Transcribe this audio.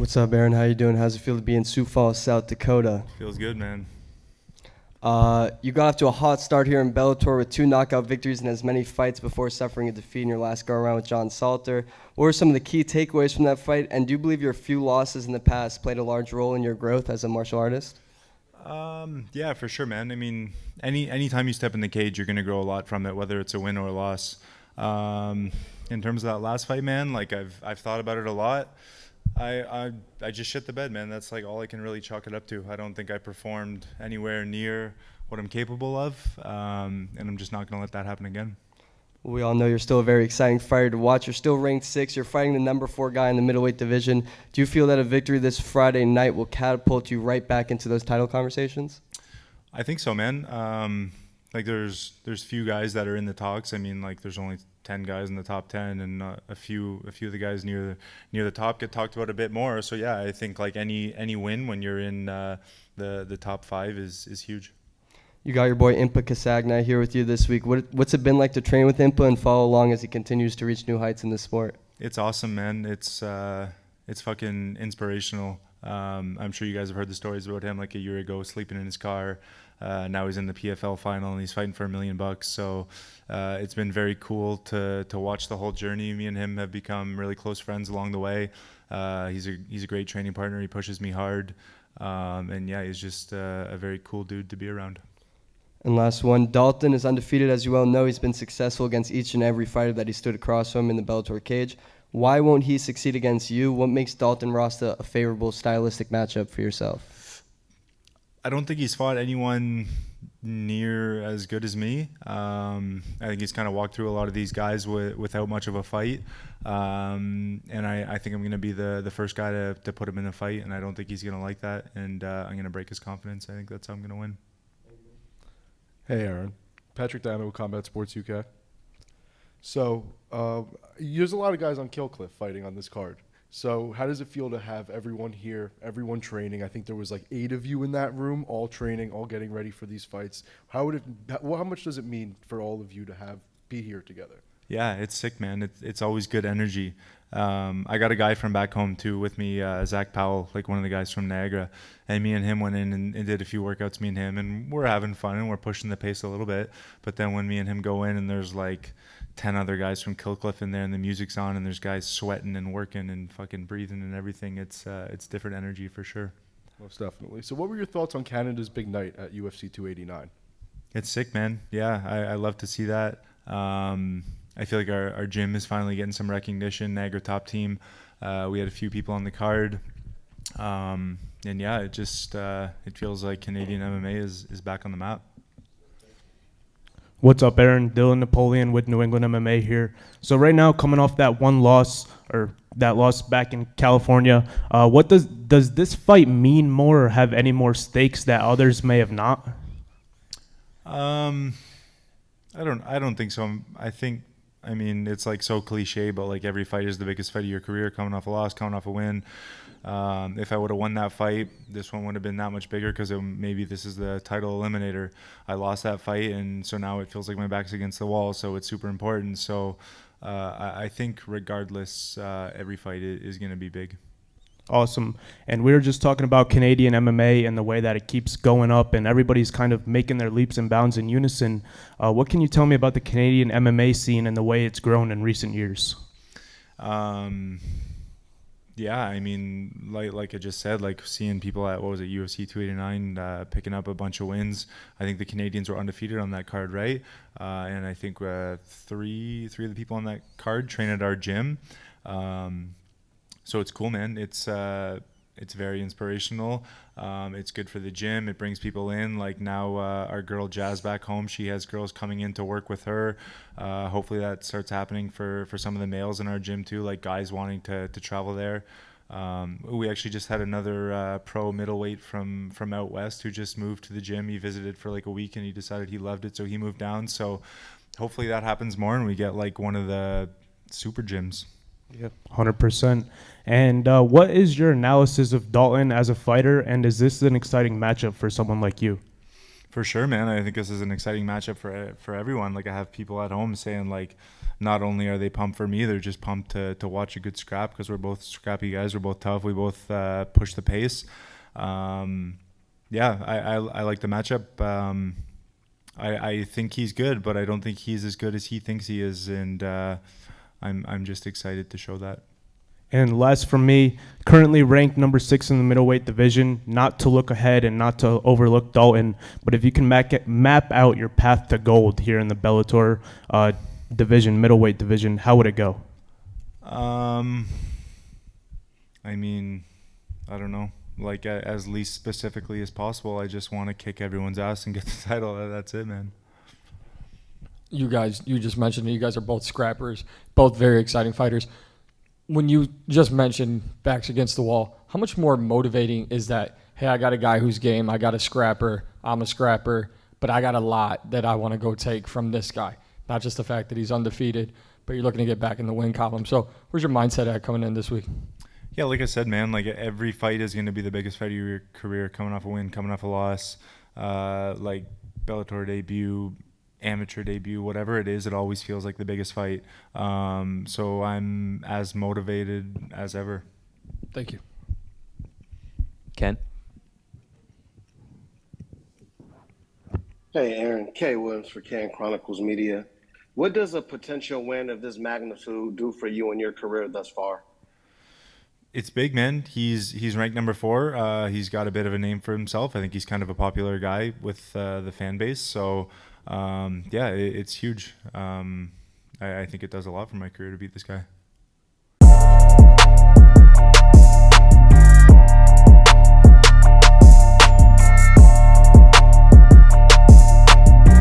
What's up, Aaron? How you doing? How's it feel to be in Sioux Falls, South Dakota? Feels good, man. You got off to a hot start here in Bellator with 2 knockout victories and as many fights before suffering a defeat in your last go-around with John Salter. What were some of the key takeaways from that fight, and do you believe your few losses in the past played a large role in your growth as a martial artist? Yeah, for sure, man. I mean, anytime you step in the cage, you're gonna grow a lot from it, whether it's a win or a loss. In terms of that last fight, man, like I've thought about it a lot. I just shit the bed, man. That's like all I can really chalk it up to. I don't think I performed anywhere near what I'm capable of, and I'm just not gonna let that happen again. We all know you're still a very exciting fighter to watch. You're still ranked 6. You're fighting the number 4 guy in the middleweight division. Do you feel that a victory this Friday night will catapult you right back into those title conversations? I think so, man. Like there's few guys that are in the talks. I mean, like there's only 10 guys in the top 10, and a few of the guys near the top get talked about a bit more. So yeah, I think like any win when you're in the top 5 is huge. You got your boy Impa Casagna here with you this week. What's it been like to train with Impa and follow along as he continues to reach new heights in the sport? It's awesome, man. It's fucking inspirational. I'm sure you guys have heard the stories about him, like a year ago, sleeping in his car. Now he's in the PFL final and he's fighting for $1 million. So it's been very cool to watch the whole journey. Me and him have become really close friends along the way. He's a great training partner. He pushes me hard, and yeah, he's just a very cool dude to be around. And last one, Dalton is undefeated, as you well know. He's been successful against each and every fighter that he stood across from in the Bellator cage. Why won't he succeed against you? What makes Dalton Rosta a favorable stylistic matchup for yourself? I don't think he's fought anyone near as good as me. I think he's kind of walked through a lot of these guys without much of a fight. And I think I'm going to be the first guy to put him in a fight, and I don't think he's going to like that. And I'm going to break his confidence. I think that's how I'm going to win. Hey, Aaron. Patrick Dano with Combat Sports UK. So, there's a lot of guys on Killcliff fighting on this card. So, how does it feel to have everyone here, everyone training? I think there was like 8 of you in that room, all training, all getting ready for these fights. How much does it mean for all of you to be here together? Yeah, it's sick, man. It's always good energy. I got a guy from back home too with me, Zach Powell, like one of the guys from Niagara, and me and him went in and did a few workouts, me and him, and we're having fun and we're pushing the pace a little bit. But then when me and him go in and there's like 10 other guys from Killcliff in there and the music's on and there's guys sweating and working and fucking breathing and everything, it's different energy for sure. Most definitely. So what were your thoughts on Canada's big night at UFC 289? It's sick, man. Yeah, I love to see that. I feel like our gym is finally getting some recognition. Niagara top team. We had a few people on the card. And yeah, it just it feels like Canadian MMA is back on the map. What's up, Aaron? Dylan Napoleon with New England MMA here. So right now, coming off that loss back in California, what does this fight mean more or have any more stakes that others may have not? I don't think so. I mean, it's like so cliche, but like every fight is the biggest fight of your career, coming off a loss, coming off a win. If I would have won that fight, this one would have been that much bigger because maybe this is the title eliminator. I lost that fight, and so now it feels like my back's against the wall, so it's super important. So I think regardless, every fight is going to be big. Awesome. And we were just talking about Canadian MMA and the way that it keeps going up and everybody's kind of making their leaps and bounds in unison. What can you tell me about the Canadian MMA scene and the way it's grown in recent years? Yeah, I mean, like I just said, like seeing people at, what was it, UFC 289 picking up a bunch of wins. I think the Canadians were undefeated on that card, right? And I think three of the people on that card train at our gym. So it's cool, man. It's very inspirational. It's good for the gym. It brings people in. Like now, our girl Jazz back home, she has girls coming in to work with her. Hopefully that starts happening for some of the males in our gym too, like guys wanting to travel there. We actually just had another pro middleweight from out west who just moved to the gym. He visited for like a week and he decided he loved it, so he moved down. So hopefully that happens more and we get like one of the super gyms. Yep, 100%. And what is your analysis of Dalton as a fighter, and is this an exciting matchup for someone like you? For sure, man. I think this is an exciting matchup for everyone. Like I have people at home saying like, not only are they pumped for me, they're just pumped to watch a good scrap, because we're both scrappy guys. We're both tough. We both push the pace. Yeah, I like the matchup. I think he's good, but I don't think he's as good as he thinks he is, and I'm just excited to show that. And last from me, currently ranked number 6 in the middleweight division. Not to look ahead and not to overlook Dalton, but if you can map out your path to gold here in the Bellator division, middleweight division, how would it go? I mean, I don't know. Like, as least specifically as possible. I just want to kick everyone's ass and get the title. That's it, man. You just mentioned it. You guys are both scrappers, both very exciting fighters. When you just mentioned backs against the wall, how much more motivating is that? Hey, I got a guy who's game. I got a scrapper. I'm a scrapper, but I got a lot that I want to go take from this guy. Not just the fact that he's undefeated, but you're looking to get back in the win column. So where's your mindset at coming in this week? Yeah, like I said, man, like every fight is going to be the biggest fight of your career, coming off a win, coming off a loss, like Bellator debut, amateur debut, whatever it is, it always feels like the biggest fight. So I'm as motivated as ever. Thank you. Ken? Hey, Aaron. K. Williams for Can Chronicles Media. What does a potential win of this magnitude do for you in your career thus far? It's big, man. He's ranked number 4. He's got a bit of a name for himself. I think he's kind of a popular guy with the fan base. So, yeah, it's huge. I think it does a lot for my career to beat this guy.